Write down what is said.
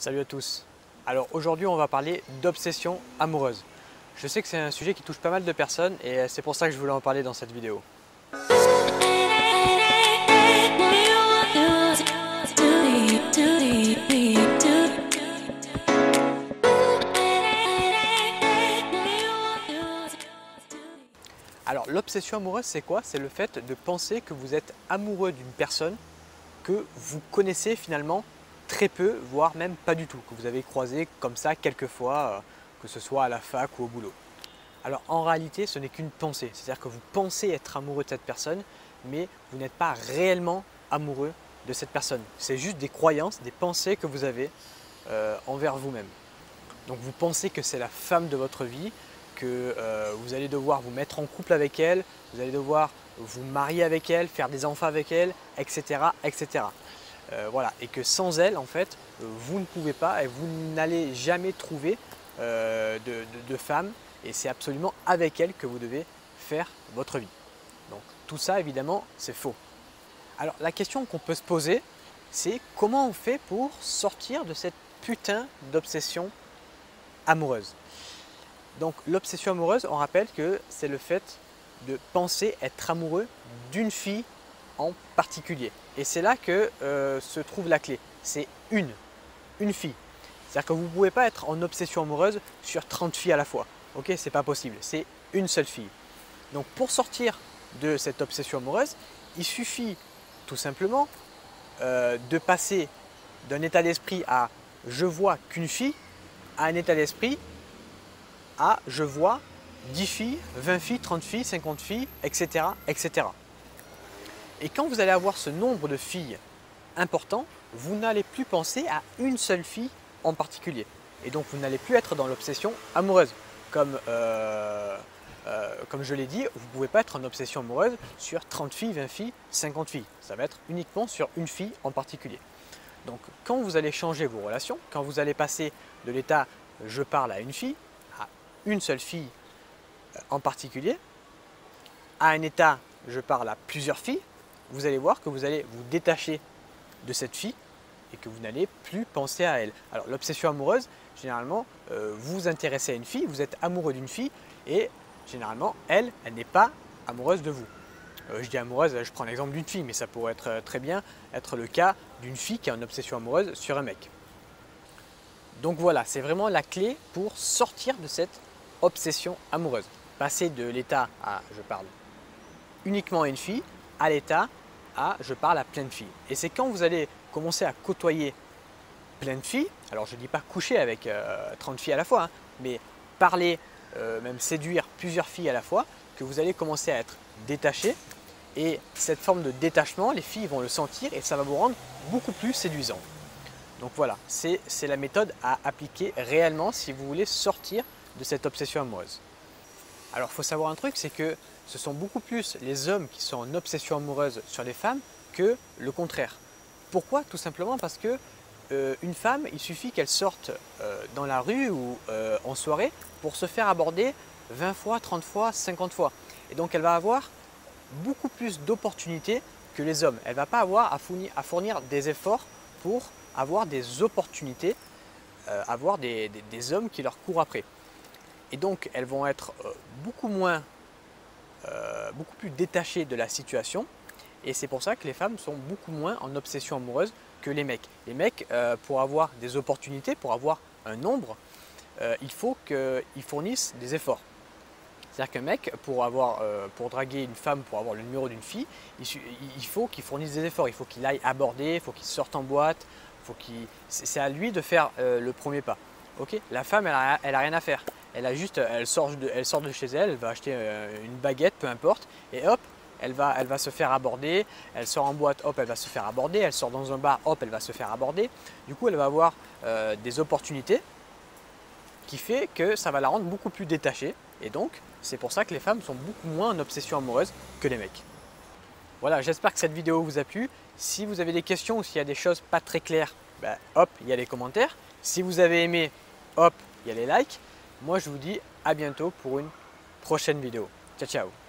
Salut à tous. Alors aujourd'hui on va parler d'obsession amoureuse. Je sais que c'est un sujet qui touche pas mal de personnes et c'est pour ça que je voulais en parler dans cette vidéo. Alors l'obsession amoureuse c'est quoi? C'est le fait de penser que vous êtes amoureux d'une personne que vous connaissez finalement très peu, voire même pas du tout, que vous avez croisé comme ça quelques fois, que ce soit à la fac ou au boulot. Alors en réalité, ce n'est qu'une pensée, c'est-à-dire que vous pensez être amoureux de cette personne, mais vous n'êtes pas réellement amoureux de cette personne. C'est juste des croyances, des pensées que vous avez envers vous-même. Donc vous pensez que c'est la femme de votre vie, que vous allez devoir vous mettre en couple avec elle, vous allez devoir vous marier avec elle, faire des enfants avec elle, etc. etc. Voilà. Et que sans elle, en fait, vous ne pouvez pas et vous n'allez jamais trouver de femme et c'est absolument avec elle que vous devez faire votre vie. Donc tout ça, évidemment, c'est faux. Alors la question qu'on peut se poser, c'est comment on fait pour sortir de cette putain d'obsession amoureuse. Donc l'obsession amoureuse, on rappelle que c'est le fait de penser être amoureux d'une fille en particulier. Et c'est là que se trouve la clé. C'est une fille. C'est-à-dire que vous ne pouvez pas être en obsession amoureuse sur 30 filles à la fois. Ok, c'est pas possible. C'est une seule fille. Donc pour sortir de cette obsession amoureuse, il suffit tout simplement de passer d'un état d'esprit à je vois qu'une fille à un état d'esprit à je vois 10 filles, 20 filles, 30 filles, 50 filles, etc. etc. Et quand vous allez avoir ce nombre de filles important, vous n'allez plus penser à une seule fille en particulier. Et donc vous n'allez plus être dans l'obsession amoureuse. Comme je l'ai dit, vous ne pouvez pas être en obsession amoureuse sur 30 filles, 20 filles, 50 filles. Ça va être uniquement sur une fille en particulier. Donc quand vous allez changer vos relations, quand vous allez passer de l'état je parle à une fille, à une seule fille en particulier, à un état je parle à plusieurs filles, vous allez voir que vous allez vous détacher de cette fille et que vous n'allez plus penser à elle. Alors l'obsession amoureuse, généralement, vous vous intéressez à une fille, vous êtes amoureux d'une fille et généralement, elle n'est pas amoureuse de vous. Je dis amoureuse, je prends l'exemple d'une fille, mais ça pourrait être très bien être le cas d'une fille qui a une obsession amoureuse sur un mec. Donc voilà, c'est vraiment la clé pour sortir de cette obsession amoureuse. Passer de l'état à je parle uniquement à une fille, à l'état à je parle à plein de filles. Et c'est quand vous allez commencer à côtoyer plein de filles, alors je ne dis pas coucher avec 30 filles à la fois, hein, mais parler, même séduire plusieurs filles à la fois, que vous allez commencer à être détaché. Et cette forme de détachement, les filles vont le sentir et ça va vous rendre beaucoup plus séduisant. Donc voilà, c'est la méthode à appliquer réellement si vous voulez sortir de cette obsession amoureuse. Alors il faut savoir un truc, c'est que ce sont beaucoup plus les hommes qui sont en obsession amoureuse sur les femmes que le contraire. Pourquoi? Tout simplement parce que une femme, il suffit qu'elle sorte dans la rue ou en soirée pour se faire aborder 20 fois, 30 fois, 50 fois. Et donc elle va avoir beaucoup plus d'opportunités que les hommes. Elle ne va pas avoir à fournir des efforts pour avoir des opportunités, avoir des hommes qui leur courent après. Et donc elles vont être beaucoup plus détachées de la situation. Et c'est pour ça que les femmes sont beaucoup moins en obsession amoureuse que les mecs. Les mecs, pour avoir des opportunités, pour avoir un nombre, il faut qu'ils fournissent des efforts. C'est-à-dire qu'un mec, pour draguer une femme, pour avoir le numéro d'une fille, il faut qu'il fournisse des efforts. Il faut qu'il aille aborder, il faut qu'il sorte en boîte. C'est à lui de faire le premier pas. Okay, la femme, elle n'a rien à faire. Elle sort de chez elle, elle va acheter une baguette, peu importe, et hop, elle va se faire aborder. Elle sort en boîte, hop, elle va se faire aborder. Elle sort dans un bar, hop, elle va se faire aborder. Du coup, elle va avoir des opportunités qui fait que ça va la rendre beaucoup plus détachée. Et donc, c'est pour ça que les femmes sont beaucoup moins en obsession amoureuse que les mecs. Voilà, j'espère que cette vidéo vous a plu. Si vous avez des questions ou s'il y a des choses pas très claires, ben, hop, il y a les commentaires. Si vous avez aimé, hop, il y a les likes. Moi, je vous dis à bientôt pour une prochaine vidéo. Ciao, ciao!